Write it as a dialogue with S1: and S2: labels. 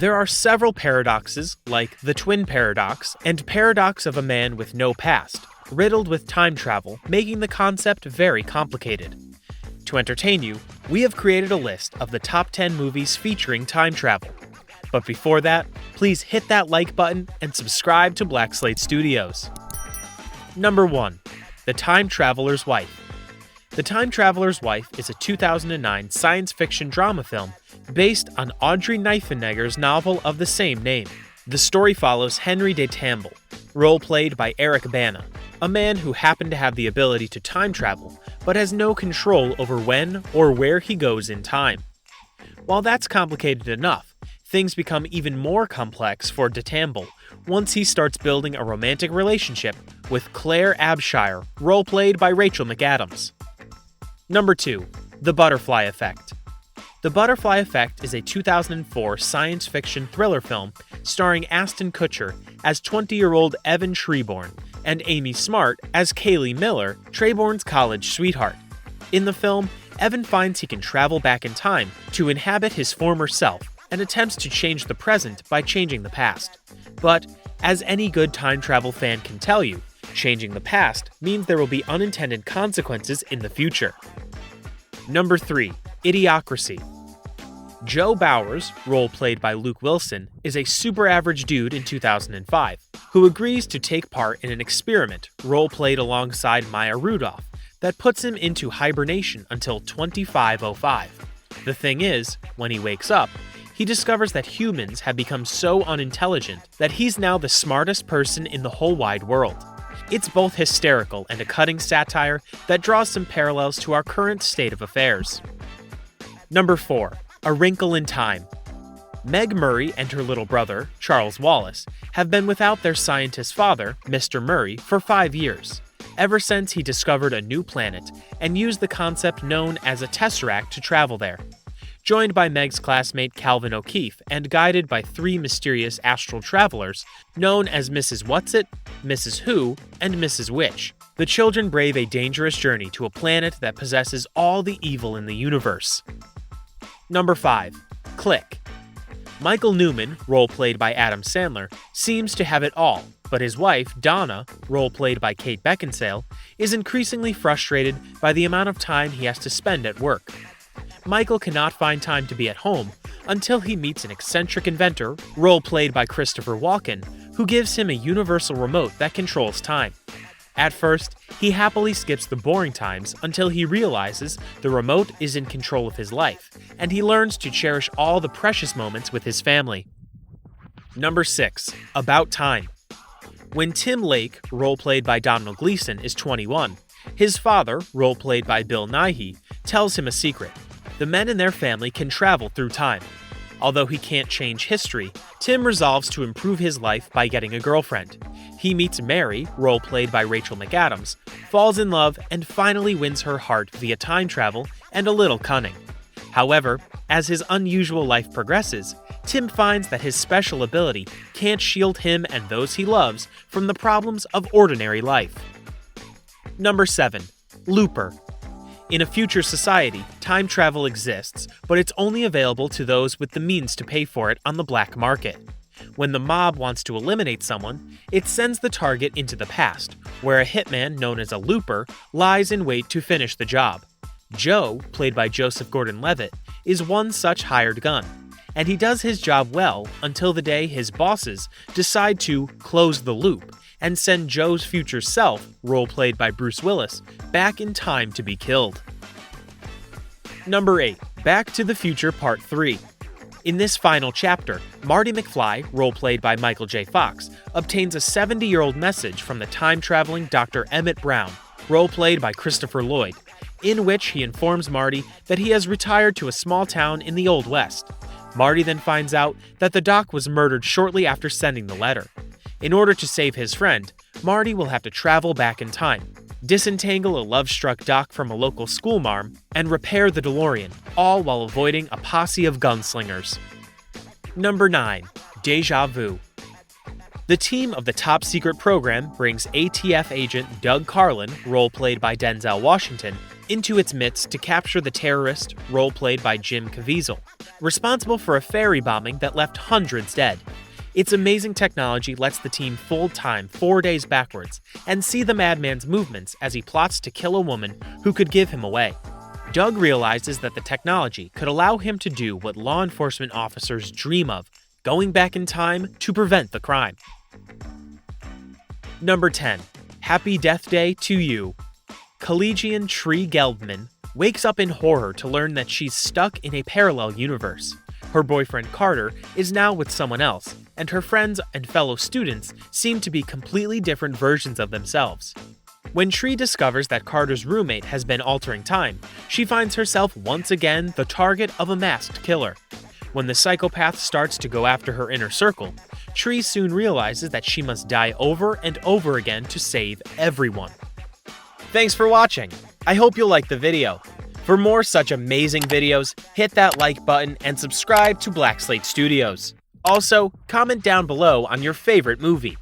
S1: There are several paradoxes, like the twin paradox and paradox of a man with no past, riddled with time travel, making the concept very complicated. To entertain you, we have created a list of the top 10 movies featuring time travel. But before that, please hit that like button and subscribe to Black Slate Studios. Number 1. The Time Traveler's Wife. The Time Traveler's Wife is a 2009 science fiction drama film based on Audrey Niffenegger's novel of the same name. The story follows Henry de Tamble, role-played by Eric Bana, a man who happened to have the ability to time travel, but has no control over when or where he goes in time. While that's complicated enough, things become even more complex for de Tamble once he starts building a romantic relationship with Claire Abshire, role-played by Rachel McAdams. Number 2. The Butterfly Effect. The Butterfly Effect is a 2004 science fiction thriller film starring Ashton Kutcher as 20-year-old Evan Treborn and Amy Smart as Kaylee Miller, Treborn's college sweetheart. In the film, Evan finds he can travel back in time to inhabit his former self and attempts to change the present by changing the past. But, as any good time travel fan can tell you, changing the past means there will be unintended consequences in the future. Number 3. Idiocracy. Joe Bowers, role-played by Luke Wilson, is a super-average dude in 2005 who agrees to take part in an experiment role-played alongside Maya Rudolph that puts him into hibernation until 2505. The thing is, when he wakes up, he discovers that humans have become so unintelligent that he's now the smartest person in the whole wide world. It's both hysterical and a cutting satire that draws some parallels to our current state of affairs. Number 4. A Wrinkle in Time. Meg Murray and her little brother, Charles Wallace, have been without their scientist father, Mr. Murray, for 5 years, ever since he discovered a new planet and used the concept known as a tesseract to travel there. Joined by Meg's classmate Calvin O'Keefe and guided by 3 mysterious astral travelers known as Mrs. Whatsit, Mrs. Who, and Mrs. Which, the children brave a dangerous journey to a planet that possesses all the evil in the universe. Number 5. Click. Michael Newman, role-played by Adam Sandler, seems to have it all, but his wife, Donna, role-played by Kate Beckinsale, is increasingly frustrated by the amount of time he has to spend at work. Michael cannot find time to be at home until he meets an eccentric inventor, role-played by Christopher Walken, who gives him a universal remote that controls time. At first, he happily skips the boring times until he realizes the remote is in control of his life, and he learns to cherish all the precious moments with his family. Number 6. About Time. When Tim Lake, role-played by Domhnall Gleeson, is 21, his father, role-played by Bill Nighy, tells him a secret. The men in their family can travel through time. Although he can't change history, Tim resolves to improve his life by getting a girlfriend. He meets Mary, role-played by Rachel McAdams, falls in love, and finally wins her heart via time travel and a little cunning. However, as his unusual life progresses, Tim finds that his special ability can't shield him and those he loves from the problems of ordinary life. Number 7. Looper. In a future society, time travel exists, but it's only available to those with the means to pay for it on the black market. When the mob wants to eliminate someone, it sends the target into the past, where a hitman known as a looper lies in wait to finish the job. Joe, played by Joseph Gordon-Levitt, is one such hired gun, and he does his job well until the day his bosses decide to close the loop and send Joe's future self, role-played by Bruce Willis, back in time to be killed. Number 8. Back to the Future Part 3. In this final chapter, Marty McFly, role-played by Michael J. Fox, obtains a 70-year-old message from the time-traveling Dr. Emmett Brown, role-played by Christopher Lloyd, in which he informs Marty that he has retired to a small town in the Old West. Marty then finds out that the doc was murdered shortly after sending the letter. In order to save his friend, Marty will have to travel back in time, disentangle a love-struck doc from a local schoolmarm, and repair the DeLorean, all while avoiding a posse of gunslingers. Number 9. Deja Vu. The team of the top-secret program brings ATF agent Doug Carlin, role-played by Denzel Washington, into its midst to capture the terrorist, role-played by Jim Caviezel, responsible for a ferry bombing that left hundreds dead. Its amazing technology lets the team fold time 4 days backwards and see the madman's movements as he plots to kill a woman who could give him away. Doug realizes that the technology could allow him to do what law enforcement officers dream of, going back in time to prevent the crime. Number 10. Happy Death Day to You. Collegian Tree Gelbman wakes up in horror to learn that she's stuck in a parallel universe. Her boyfriend Carter is now with someone else, and her friends and fellow students seem to be completely different versions of themselves. When Tree discovers that Carter's roommate has been altering time, she finds herself once again the target of a masked killer. When the psychopath starts to go after her inner circle, Tree soon realizes that she must die over and over again to save everyone. Thanks for watching! I hope you'll like the video. For more such amazing videos, hit that like button and subscribe to Black Slate Studios. Also, comment down below on your favorite movie.